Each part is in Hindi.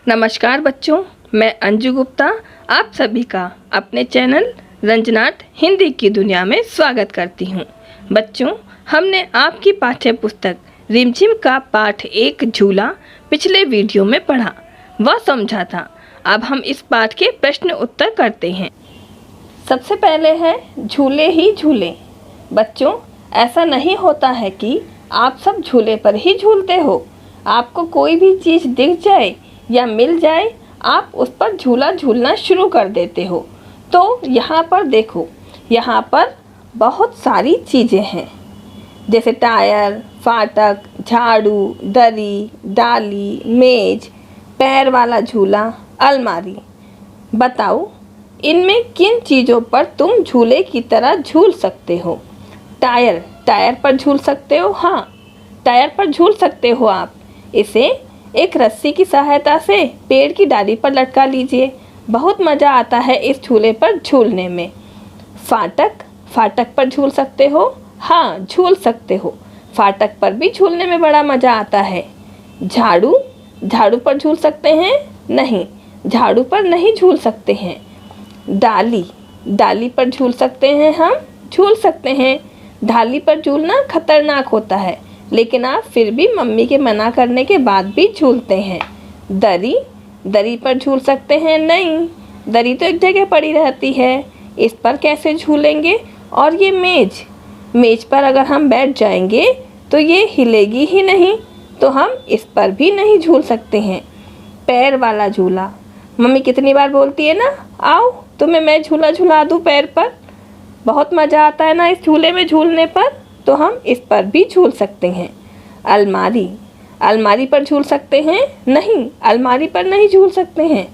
नमस्कार बच्चों, मैं अंजू गुप्ता आप सभी का अपने चैनल रंजनाट हिंदी की दुनिया में स्वागत करती हूँ। बच्चों, हमने आपकी पाठ्य पुस्तक रिमझिम का पाठ 1 झूला पिछले वीडियो में पढ़ा व समझा था। अब हम इस पाठ के प्रश्न उत्तर करते हैं। सबसे पहले है झूले ही झूले। बच्चों, ऐसा नहीं होता है कि आप सब झूले पर ही झूलते हो। आपको कोई भी चीज़ दिख जाए या मिल जाए, आप उस पर झूला झूलना शुरू कर देते हो। तो यहाँ पर देखो, यहाँ पर बहुत सारी चीज़ें हैं, जैसे टायर, फाटक, झाड़ू, दरी, डाली, मेज, पैर वाला झूला, अलमारी। बताओ, इनमें किन चीज़ों पर तुम झूले की तरह झूल सकते हो? टायर पर झूल सकते हो। हाँ, टायर पर झूल सकते हो आप। इसे एक रस्सी की सहायता से पेड़ की डाली पर लटका लीजिए। बहुत मज़ा आता है इस झूले पर झूलने में। फाटक पर झूल सकते हो। हाँ, झूल सकते हो। फाटक पर भी झूलने में बड़ा मज़ा आता है। झाड़ू पर झूल सकते हैं? नहीं, झाड़ू पर नहीं झूल सकते हैं। डाली पर झूल सकते हैं हम? झूल सकते हैं। डाली पर झूलना खतरनाक होता है, लेकिन आप फिर भी मम्मी के मना करने के बाद भी झूलते हैं। दरी पर झूल सकते हैं? नहीं, दरी तो एक जगह पड़ी रहती है, इस पर कैसे झूलेंगे? और ये मेज पर अगर हम बैठ जाएंगे तो ये हिलेगी ही नहीं, तो हम इस पर भी नहीं झूल सकते हैं। पैर वाला झूला, मम्मी कितनी बार बोलती है ना, आओ तुम्हें मैं झूला झूला दूँ पैर पर। बहुत मज़ा आता है ना इस झूले में झूलने पर, तो हम इस पर भी झूल सकते हैं। अलमारी पर झूल सकते हैं? नहीं, अलमारी पर नहीं झूल सकते हैं।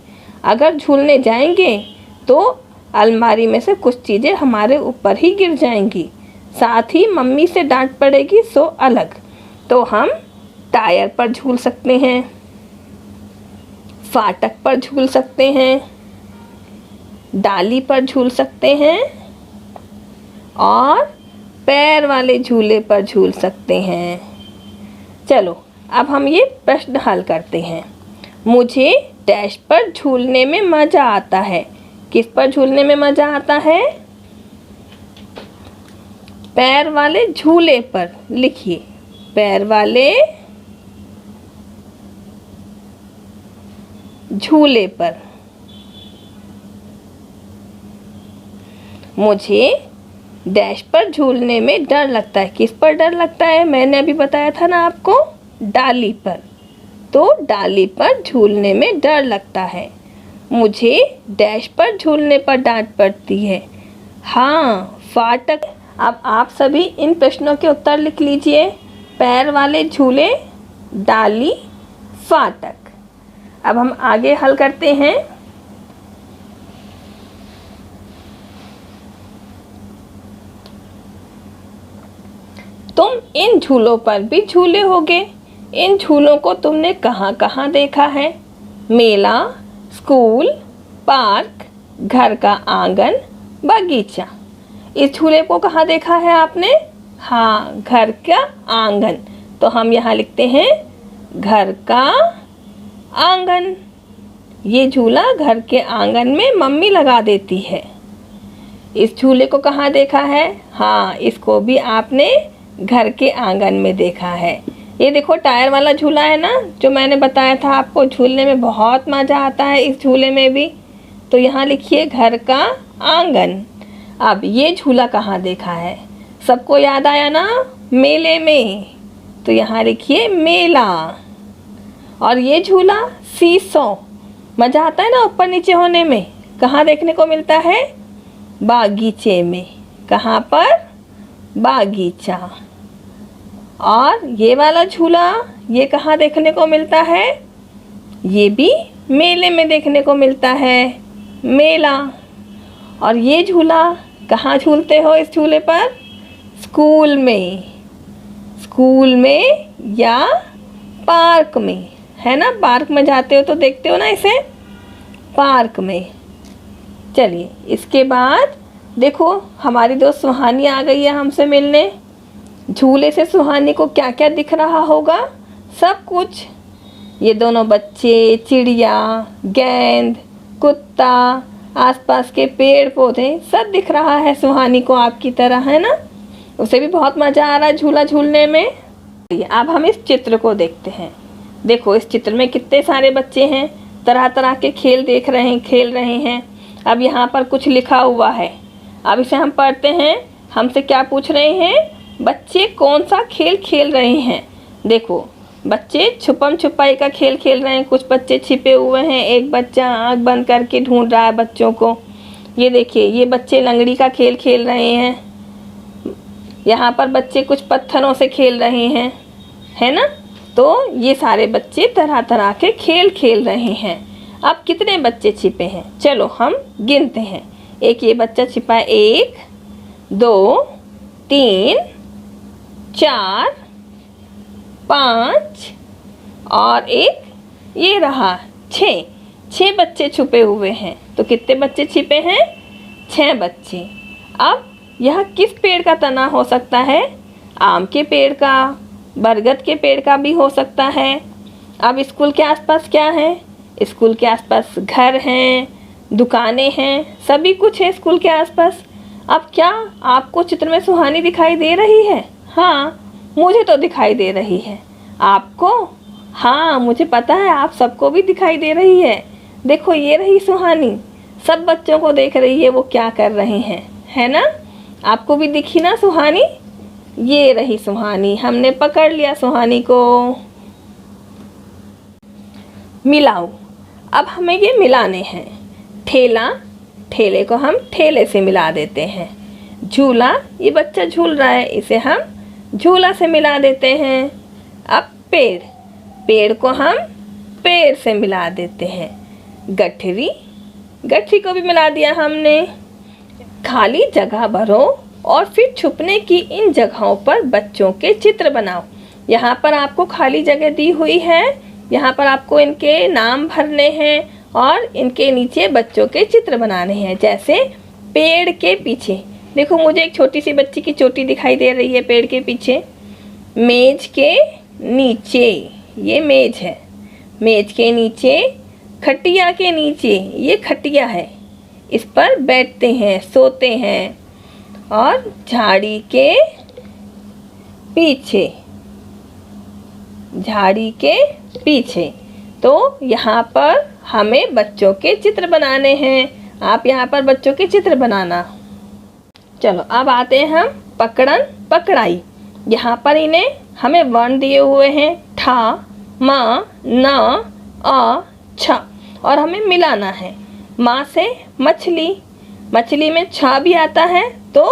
अगर झूलने जाएंगे तो अलमारी में से कुछ चीज़ें हमारे ऊपर ही गिर जाएंगी, साथ ही मम्मी से डांट पड़ेगी, सो अलग। तो हम टायर पर झूल सकते हैं, फाटक पर झूल सकते हैं, डाली पर झूल सकते हैं और पैर वाले झूले पर झूल सकते हैं। चलो, अब हम ये प्रश्न हल करते हैं। मुझे डैश पर झूलने में मज़ा आता है। किस पर झूलने में मज़ा आता है? पैर वाले झूले पर। लिखिए, पैर वाले झूले पर। मुझे डैश पर झूलने में डर लगता है। किस पर डर लगता है? मैंने अभी बताया था ना आपको, डाली पर। तो डाली पर झूलने में डर लगता है। मुझे डैश पर झूलने पर डांट पड़ती है। हाँ, फाटक। अब आप सभी इन प्रश्नों के उत्तर लिख लीजिए। पैर वाले झूले, डाली, फाटक। अब हम आगे हल करते हैं। तुम इन झूलों पर भी झूले होगे। इन झूलों को तुमने कहाँ कहाँ देखा है? मेला, स्कूल, पार्क, घर का आंगन, बगीचा। इस झूले को कहाँ देखा है आपने? हाँ, घर का आंगन। तो हम यहाँ लिखते हैं घर का आंगन। ये झूला घर के आंगन में मम्मी लगा देती है। इस झूले को कहाँ देखा है? हाँ, इसको भी आपने घर के आंगन में देखा है। ये देखो, टायर वाला झूला है ना, जो मैंने बताया था आपको, झूलने में बहुत मज़ा आता है इस झूले में भी। तो यहाँ लिखिए घर का आंगन। अब ये झूला कहाँ देखा है? सबको याद आया ना, मेले में। तो यहाँ लिखिए मेला। और ये झूला सीसो, मज़ा आता है ना ऊपर नीचे होने में। कहाँ देखने को मिलता है? बागीचे में। कहाँ पर? बागीचा। और ये वाला झूला, ये कहाँ देखने को मिलता है? ये भी मेले में देखने को मिलता है, मेला। और ये झूला कहाँ झूलते हो इस झूले पर? स्कूल में या पार्क में, है ना। पार्क में जाते हो तो देखते हो ना इसे, पार्क में। चलिए, इसके बाद देखो, हमारी दोस्त सुहानी आ गई है हमसे मिलने। झूले से सुहानी को क्या क्या दिख रहा होगा? सब कुछ। ये दोनों बच्चे, चिड़िया, गेंद, कुत्ता, आसपास के पेड़ पौधे सब दिख रहा है सुहानी को आपकी तरह, है ना। उसे भी बहुत मज़ा आ रहा है झूला झूलने में। अब हम इस चित्र को देखते हैं। देखो इस चित्र में कितने सारे बच्चे हैं, तरह तरह के खेल खेल रहे हैं। अब यहाँ पर कुछ लिखा हुआ है, अब इसे हम पढ़ते हैं। हमसे क्या पूछ रहे हैं, बच्चे कौन सा खेल खेल रहे हैं। देखो बच्चे छुपम छुपाई का खेल खेल रहे हैं, कुछ बच्चे छिपे हुए हैं, एक बच्चा आँख बंद करके ढूंढ रहा है बच्चों को। ये देखिए ये बच्चे लंगड़ी का खेल खेल रहे हैं। यहाँ पर बच्चे कुछ पत्थरों से खेल रहे हैं, है ना। तो ये सारे बच्चे तरह तरह के खेल खेल रहे हैं। अब कितने बच्चे छिपे हैं, चलो हम गिनते हैं। एक ये बच्चा छिपा है, 1 2 3 4 5 और एक ये रहा 6 बच्चे छुपे हुए हैं। तो कितने बच्चे छिपे हैं, 6 बच्चे। अब यह किस पेड़ का तना हो सकता है, आम के पेड़ का, बरगद के पेड़ का भी हो सकता है। अब स्कूल के आसपास क्या है, स्कूल के आसपास घर हैं, दुकानें हैं, सभी कुछ है स्कूल के आसपास। अब क्या आपको चित्र में सुहानी दिखाई दे रही है? हाँ मुझे तो दिखाई दे रही है। आपको? हाँ मुझे पता है आप सबको भी दिखाई दे रही है। देखो ये रही सुहानी, सब बच्चों को देख रही है वो क्या कर रहे हैं, है ना। आपको भी दिखी ना सुहानी, ये रही सुहानी, हमने पकड़ लिया सुहानी को। मिलाओ, अब हमें ये मिलाने हैं। ठेला, ठेले को हम ठेले से मिला देते हैं। झूला, ये बच्चा झूल रहा है, इसे हम झूला से मिला देते हैं। अब पेड़, पेड़ को हम पेड़ से मिला देते हैं। गठरी, गठरी को भी मिला दिया हमने। खाली जगह भरो और फिर छुपने की इन जगहों पर बच्चों के चित्र बनाओ। यहाँ पर आपको खाली जगह दी हुई है, यहाँ पर आपको इनके नाम भरने हैं और इनके नीचे बच्चों के चित्र बनाने हैं। जैसे पेड़ के पीछे, देखो मुझे एक छोटी सी बच्ची की चोटी दिखाई दे रही है पेड़ के पीछे। मेज के नीचे, ये मेज है, मेज के नीचे, खटिया के नीचे, ये खटिया है, इस पर बैठते हैं, सोते हैं। और झाड़ी के पीछे, झाड़ी के पीछे। तो यहाँ पर हमें बच्चों के चित्र बनाने हैं। आप यहाँ पर बच्चों के चित्र बनाना। चलो अब आते हैं हम पकड़न पकड़ाई। यहाँ पर इन्हें हमें वर्ण दिए हुए हैं, ठा, मा, ना, आ, छा, और हमें मिलाना है। माँ से मछली, मछली में छा भी आता है तो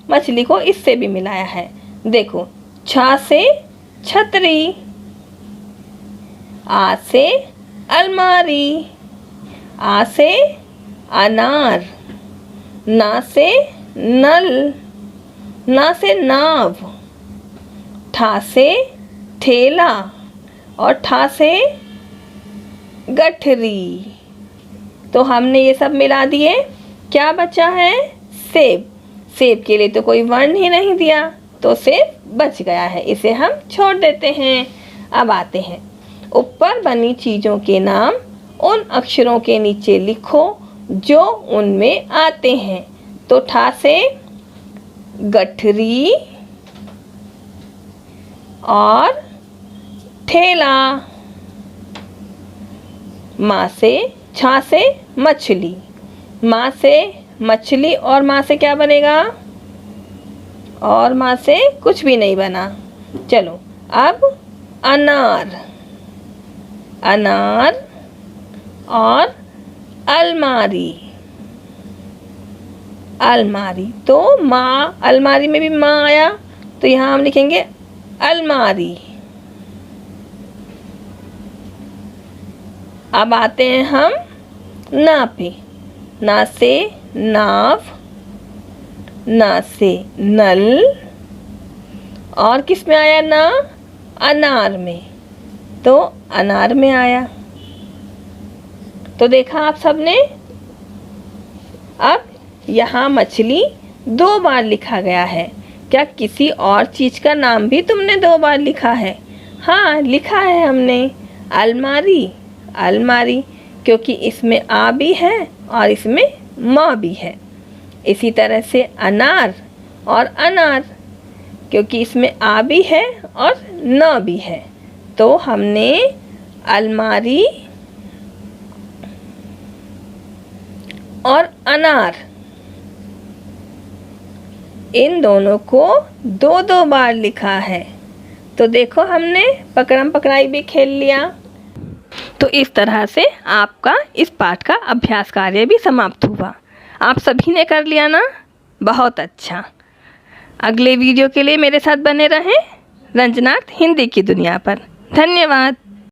मछली को इससे भी मिलाया है। देखो छा से छतरी, आ से अलमारी, आ से अनार, ना से नल, ना से नाव, ठा से ठेला और ठा से गठरी। तो हमने ये सब मिला दिए। क्या बचा है, सेब। सेब के लिए तो कोई वर्ण ही नहीं दिया तो सेब बच गया है, इसे हम छोड़ देते हैं। अब आते हैं ऊपर बनी चीज़ों के नाम उन अक्षरों के नीचे लिखो जो उनमें आते हैं। तो ठा से गठरी और ठेला, माँ से, छा से मछली, माँ से मछली और माँ से क्या बनेगा, और माँ से कुछ भी नहीं बना। चलो अब अनार, अनार और अलमारी, अलमारी। तो माँ, अलमारी में भी माँ आया तो यहाँ हम लिखेंगे अलमारी। अब आते हैं हम ना पे। ना से नाव, ना से नल, और किस में आया ना, अनार में, तो अनार में आया। तो देखा आप सबने। अब यहाँ मछली 2 बार लिखा गया है। क्या किसी और चीज़ का नाम भी तुमने 2 बार लिखा है? हाँ लिखा है हमने। अलमारी, अलमारी क्योंकि इसमें आ भी है और इसमें म भी है। इसी तरह से अनार और अनार क्योंकि इसमें आ भी है और न भी है। तो हमने अलमारी और अनार इन दोनों को दो दो बार लिखा है। तो देखो हमने पकड़म पकड़ाई भी खेल लिया। तो इस तरह से आपका इस पाठ का अभ्यास कार्य भी समाप्त हुआ। आप सभी ने कर लिया ना? बहुत अच्छा। अगले वीडियो के लिए मेरे साथ बने रहें रंजनाथ हिंदी की दुनिया पर। धन्यवाद।